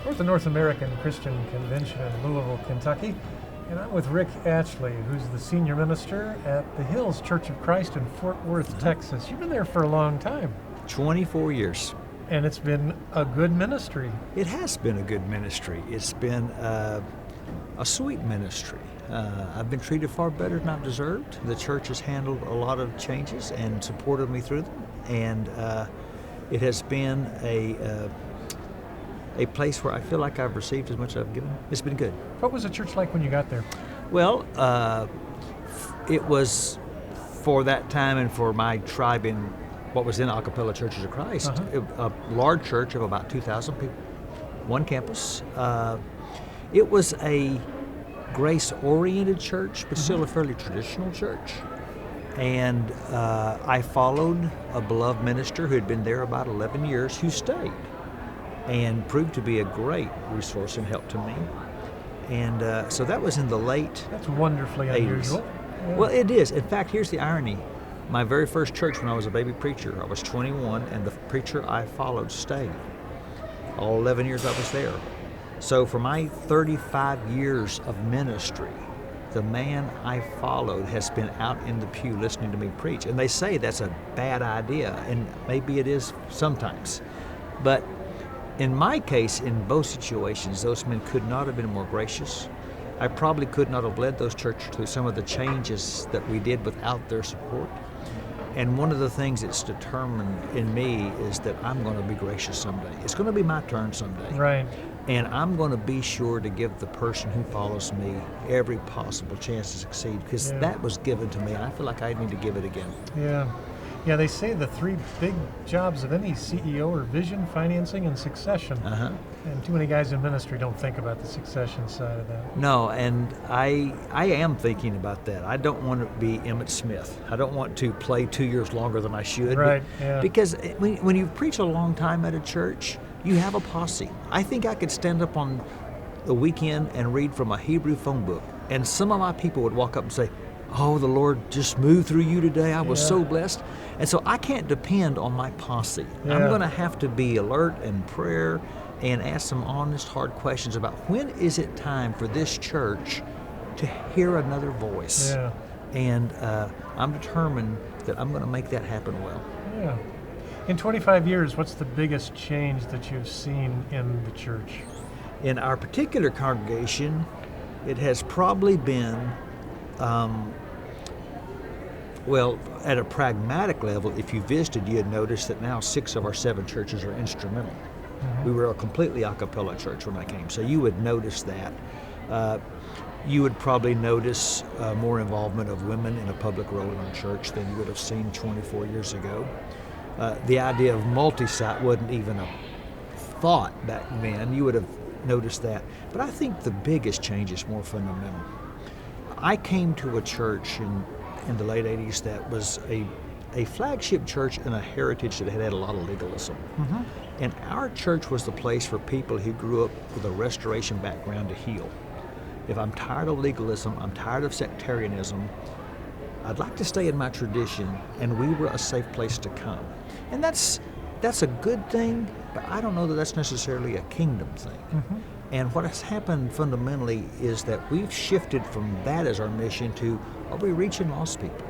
We're at the North American Christian Convention in Louisville, Kentucky, and I'm with Rick Atchley, who's the senior minister at the Hills Church of Christ in Fort Worth, Texas. You've been there for a long time. 24 years. And it's been a good ministry. It has been a good ministry. It's been a sweet ministry. I've been treated far better than I've deserved. The church has handled a lot of changes and supported me through them. And it has been a place where I feel like I've received as much as I've given. It's been good. What was the church like when you got there? Well, it was for that time and for my tribe in what was then Acapella Churches of Christ, a large church of about 2,000 people, one campus. It was a grace-oriented church, but still a fairly traditional church. And I followed a beloved minister who had been there about 11 years who stayed and proved to be a great resource and help to me. And so that was in the late That's wonderfully 80s. unusual. Yeah. Well, it is. In fact, here's the irony. My very first church when I was a baby preacher, I was 21, and the preacher I followed stayed. All 11 years I was there. So for my 35 years of ministry, the man I followed has been out in the pew listening to me preach. And they say that's a bad idea, and maybe it is sometimes. But in my case, in both situations, those men could not have been more gracious. I probably could not have led those churches through some of the changes that we did without their support. And one of the things that's determined in me is that I'm going to be gracious someday. It's going to be my turn someday. Right. And I'm going to be sure to give the person who follows me every possible chance to succeed, because that was given to me, and I feel like I need to give it again. Yeah. Yeah, they say the three big jobs of any CEO are vision, financing, and succession. And too many guys in ministry don't think about the succession side of that. No, and I am thinking about that. I don't want to be Emmett Smith. I don't want to play 2 years longer than I should. Right, yeah. Because when you preach a long time at a church, you have a posse. I think I could stand up on the weekend and read from a Hebrew phone book, and some of my people would walk up and say, "Oh, the Lord just moved through you today. I was so blessed." And so I can't depend on my posse. Yeah. I'm going to have to be alert in prayer and ask some honest, hard questions about when is it time for this church to hear another voice. Yeah. And I'm determined that I'm going to make that happen well. Yeah. In 25 years, what's the biggest change that you've seen in the church? In our particular congregation, it has probably been well, at a pragmatic level, if you visited, you'd notice that now 6 of our 7 churches are instrumental. We were a completely a cappella church when I came, so you would notice that. You would probably notice more involvement of women in a public role in our church than you would have seen 24 years ago. The idea of multi-site wasn't even a thought back then. You would have noticed that. But I think the biggest change is more fundamental. I came to a church in the late 80s that was a flagship church in a heritage that had a lot of legalism. And our church was the place for people who grew up with a restoration background to heal. If I'm tired of legalism, I'm tired of sectarianism, I'd like to stay in my tradition, and we were a safe place to come. And that's a good thing, but I don't know that that's necessarily a kingdom thing. And what has happened fundamentally is that we've shifted from that as our mission to, are we reaching lost people?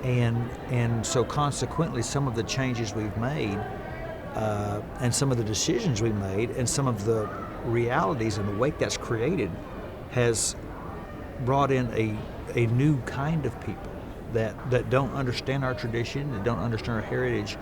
And so consequently, some of the changes we've made, and some of the decisions we made, and some of the realities and the wake that's created has brought in a new kind of people that don't understand our tradition, that don't understand our heritage,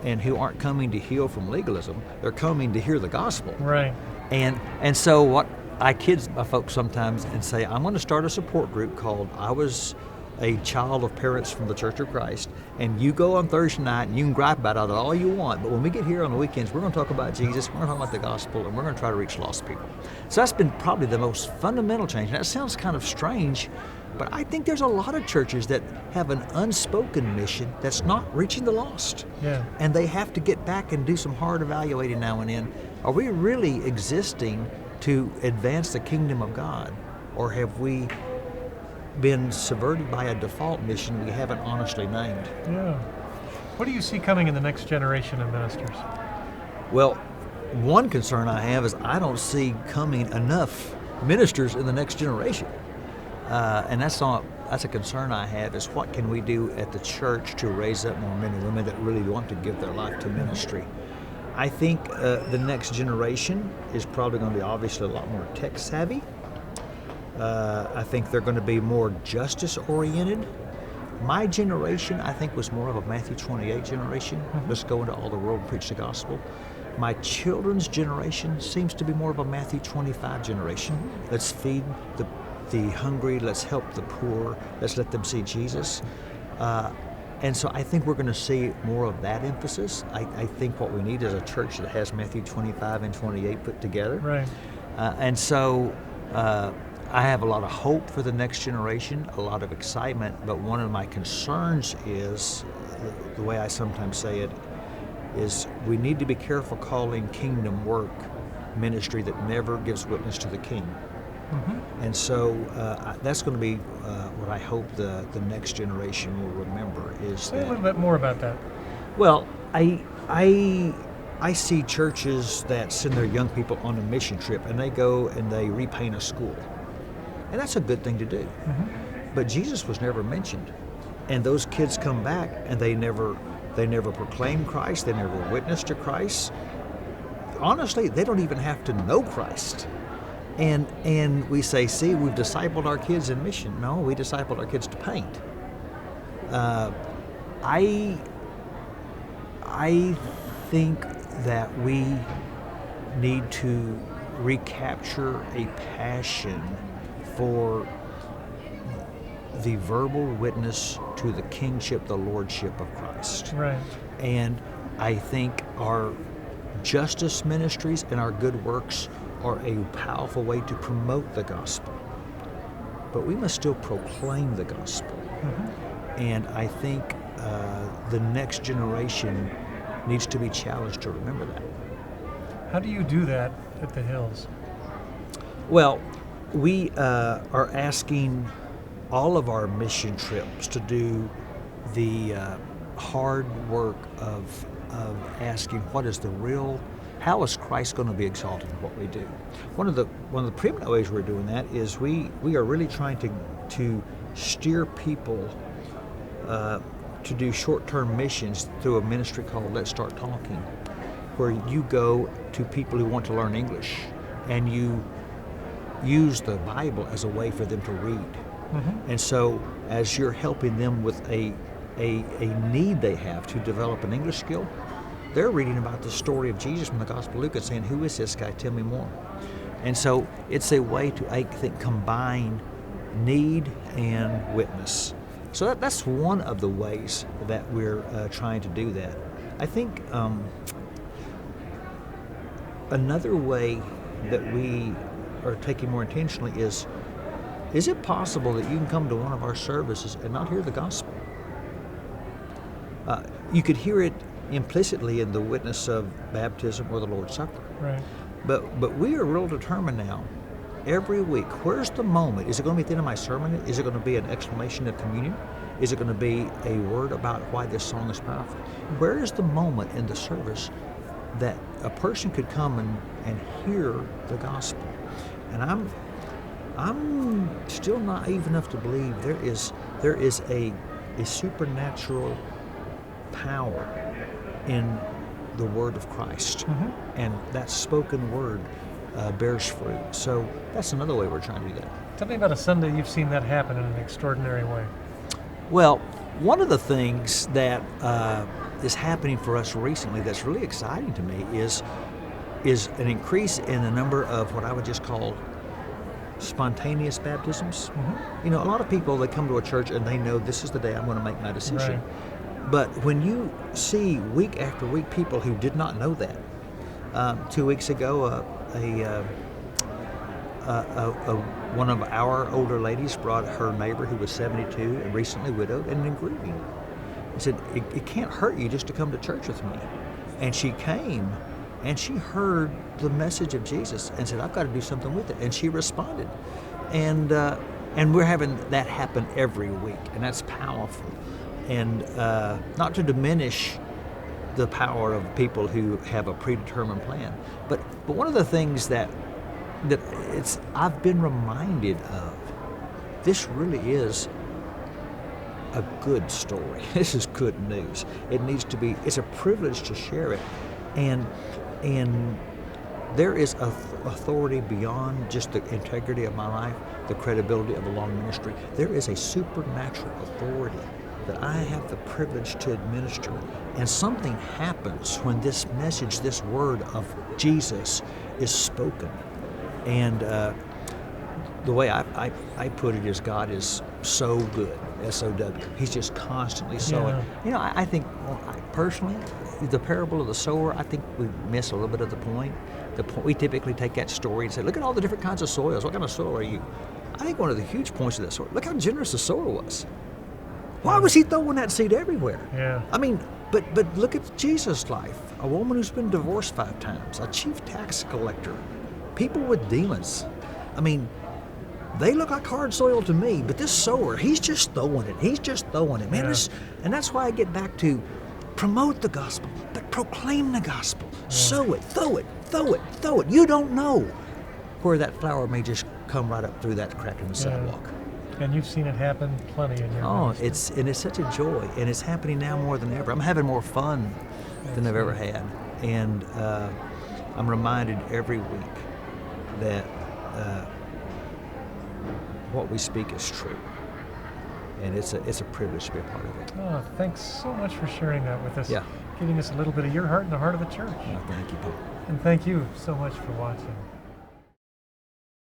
and who aren't coming to heal from legalism. They're coming to hear the gospel. Right. And so what I kid my folks sometimes and say, I'm going to start a support group called I Was a Child of Parents from the Church of Christ, and you go on Thursday night and you can gripe about it all you want, but when we get here on the weekends, we're going to talk about Jesus, we're going to talk about the gospel, and we're going to try to reach lost people. So that's been probably the most fundamental change. And that sounds kind of strange, but I think there's a lot of churches that have an unspoken mission that's not reaching the lost. Yeah. And they have to get back and do some hard evaluating now and then. Are we really existing to advance the kingdom of God, or have we been subverted by a default mission we haven't honestly named? Yeah. What do you see coming in the next generation of ministers? Well, one concern I have is I don't see coming enough ministers in the next generation. And that's a concern I have, is what can we do at the church to raise up more men and women that really want to give their life to ministry. I think the next generation is probably going to be obviously a lot more tech savvy. I think they're going to be more justice oriented. My generation, I think, was more of a Matthew 28 generation. Let's go into all the world and preach the gospel. My children's generation seems to be more of a Matthew 25 generation. Let's feed the hungry, let's help the poor, let's let them see Jesus. And so I think we're going to see more of that emphasis. I think what we need is a church that has Matthew 25 and 28 put together. Right. And so I have a lot of hope for the next generation, a lot of excitement, but one of my concerns is, the way I sometimes say it, is we need to be careful calling kingdom work ministry that never gives witness to the King. And so that's going to be what I hope the next generation will remember is Say that. a little bit more about that. Well, I see churches that send their young people on a mission trip and they go and they repaint a school. And that's a good thing to do. But Jesus was never mentioned. And those kids come back and they never proclaim Christ, they never witness to Christ. Honestly, they don't even have to know Christ. And we say, see, we've discipled our kids in mission. No, we discipled our kids to paint. I think that we need to recapture a passion for the verbal witness to the kingship, the lordship of Christ. Right. And I think our justice ministries and our good works are a powerful way to promote the gospel. But we must still proclaim the gospel. And I think the next generation needs to be challenged to remember that. How do you do that at the Hills? Well, we are asking all of our mission trips to do the hard work of asking what is the real, how is Christ going to be exalted in what we do? One of the preeminent ways we're doing that is we are really trying to steer people to do short-term missions through a ministry called Let's Start Talking, where you go to people who want to learn English and you use the Bible as a way for them to read. And so as you're helping them with a need they have to develop an English skill, they're reading about the story of Jesus from the Gospel of Luke and saying, who is this guy? Tell me more. And so it's a way to, I think, combine need and witness. So that's one of the ways that we're trying to do that. I think another way that we are taking more intentionally is it possible that you can come to one of our services and not hear the gospel? You could hear it implicitly in the witness of baptism or the Lord's Supper. Right. But we are real determined now, every week, where's the moment? Is it going to be at the end of my sermon? Is it going to be an exclamation of communion? Is it going to be a word about why this song is powerful? Where is the moment in the service that a person could come and hear the gospel? And I'm still naive enough to believe there is a supernatural power in the word of Christ, and that spoken word bears fruit. So that's another way we're trying to do that. Tell me about a Sunday you've seen that happen in an extraordinary way. Well, one of the things that is happening for us recently that's really exciting to me is an increase in the number of what I would just call spontaneous baptisms. You know, a lot of people, they come to a church and they know this is the day I'm going to make my decision. Right. But when you see week after week people who did not know that, 2 weeks ago, one of our older ladies brought her neighbor who was 72 and recently widowed and in grieving. I said, it can't hurt you just to come to church with me. And she came and she heard the message of Jesus and said, I've got to do something with it. And she responded. And we're having that happen every week, and that's powerful. And not to diminish the power of people who have a predetermined plan. But one of the things that I've been reminded of, this really is a good story. This is good news. It needs to be. It's a privilege to share it, and there is authority beyond just the integrity of my life, the credibility of a long ministry. There is a supernatural authority that I have the privilege to administer, and something happens when this message, this word of Jesus, is spoken. And the way I put it is, God is so good, S-O-W. He's just constantly sowing. Yeah. You know, I think, personally, the parable of the sower, I think we miss a little bit of the point. We typically take that story and say, look at all the different kinds of soils. What kind of soil are you? I think one of the huge points of that story, look how generous the sower was. Why was he throwing that seed everywhere? Yeah. I mean, but look at Jesus' life. A woman who's been divorced 5 times, a chief tax collector, people with demons. I mean, they look like hard soil to me, but this sower, he's just throwing it. He's just throwing it. Man, Yeah. and that's why I get back to promote the gospel, but proclaim the gospel. Yeah. Sow it, throw it, throw it, throw it. You don't know where that flower may just come right up through that crack in the sidewalk. And you've seen it happen plenty in your ministry. It's such a joy, and it's happening now more than ever. I'm having more fun than I've ever had, and I'm reminded every week that what we speak is true, and it's a privilege to be a part of it. Oh, thanks so much for sharing that with us. Yeah. Giving us a little bit of your heart and the heart of the church. Well, thank you, Paul. And thank you so much for watching.